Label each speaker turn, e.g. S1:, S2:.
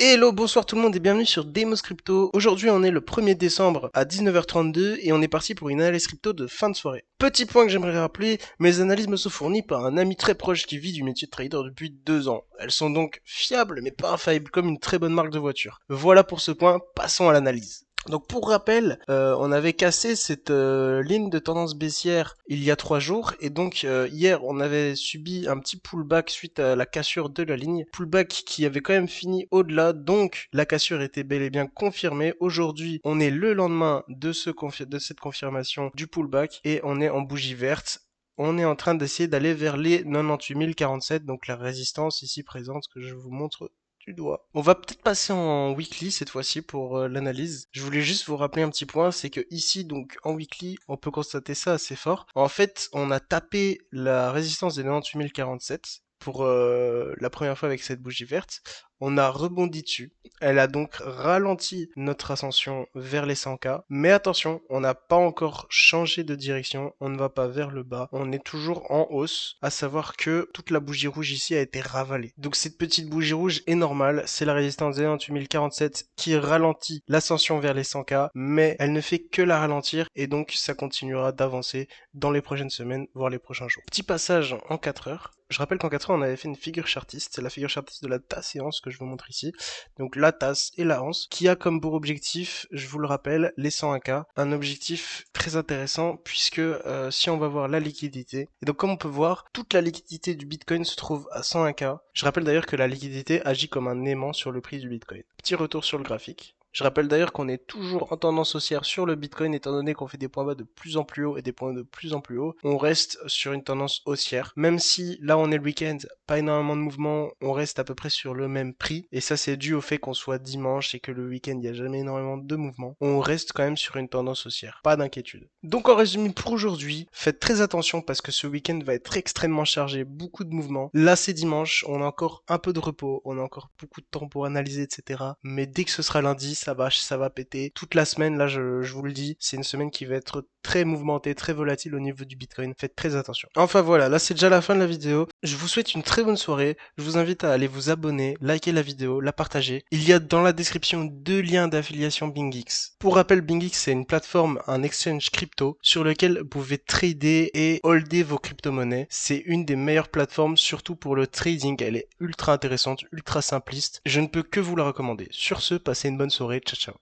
S1: Hello, bonsoir tout le monde et bienvenue sur Demos Crypto. Aujourd'hui on est le 1er décembre à 19h32 et on est parti pour une analyse crypto de fin de soirée. Petit point que j'aimerais rappeler, mes analyses me sont fournies par un ami très proche qui vit du métier de trader depuis 2 ans. Elles sont donc fiables mais pas infaillibles comme une très bonne marque de voiture. Voilà pour ce point, passons à l'analyse. Donc pour rappel, on avait cassé cette ligne de tendance baissière il y a 3 jours et donc hier on avait subi un petit pullback suite à la cassure de la ligne, pullback qui avait quand même fini au-delà, donc la cassure était bel et bien confirmée. Aujourd'hui on est le lendemain de cette confirmation du pullback et on est en bougie verte. On est en train d'essayer d'aller vers les 98 047, donc la résistance ici présente que je vous montre du doigt. On va peut-être passer en weekly cette fois-ci pour l'analyse. Je voulais juste vous rappeler un petit point, c'est que ici, donc en weekly, on peut constater ça assez fort. En fait, on a tapé la résistance des 98 047 pour la première fois avec cette bougie verte. On a rebondi dessus. Elle a donc ralenti notre ascension vers les 100K. Mais attention, on n'a pas encore changé de direction. On ne va pas vers le bas. On est toujours en hausse. À savoir que toute la bougie rouge ici a été ravalée. Donc cette petite bougie rouge est normale. C'est la résistance des 98 047 qui ralentit l'ascension vers les 100K. Mais elle ne fait que la ralentir. Et donc ça continuera d'avancer dans les prochaines semaines, voire les prochains jours. Petit passage en 4 heures. Je rappelle qu'en 4 heures, on avait fait une figure chartiste. C'est la figure chartiste de la tasse et anse que je vous montre ici. Donc la tasse et la anse, qui a comme pour objectif, je vous le rappelle, les 101K. Un objectif très intéressant puisque si on va voir la liquidité, et donc comme on peut voir, toute la liquidité du Bitcoin se trouve à 101K. Je rappelle d'ailleurs que la liquidité agit comme un aimant sur le prix du Bitcoin. Petit retour sur le graphique. Je rappelle d'ailleurs qu'on est toujours en tendance haussière sur le Bitcoin, étant donné qu'on fait des points bas de plus en plus haut et des points de plus en plus haut. On reste sur une tendance haussière. Même si là on est le week-end, pas énormément de mouvements, on reste à peu près sur le même prix. Et ça c'est dû au fait qu'on soit dimanche et que le week-end il n'y a jamais énormément de mouvements. On reste quand même sur une tendance haussière. Pas d'inquiétude. Donc en résumé pour aujourd'hui, faites très attention parce que ce week-end va être extrêmement chargé, beaucoup de mouvements. Là c'est dimanche, on a encore un peu de repos, on a encore beaucoup de temps pour analyser, etc. Mais dès que ce sera lundi, ça va péter. Toute la semaine, là, je vous le dis, c'est une semaine qui va être très mouvementée, très volatile au niveau du Bitcoin. Faites très attention. Enfin voilà, là c'est déjà la fin de la vidéo. Je vous souhaite une très bonne soirée. Je vous invite à aller vous abonner, liker la vidéo, la partager. Il y a dans la description 2 liens d'affiliation BingX. Pour rappel, BingX c'est une plateforme, un exchange crypto sur lequel vous pouvez trader et holder vos crypto-monnaies. C'est une des meilleures plateformes, surtout pour le trading. Elle est ultra intéressante, ultra simpliste. Je ne peux que vous la recommander. Sur ce, passez une bonne soirée. Ciao ciao.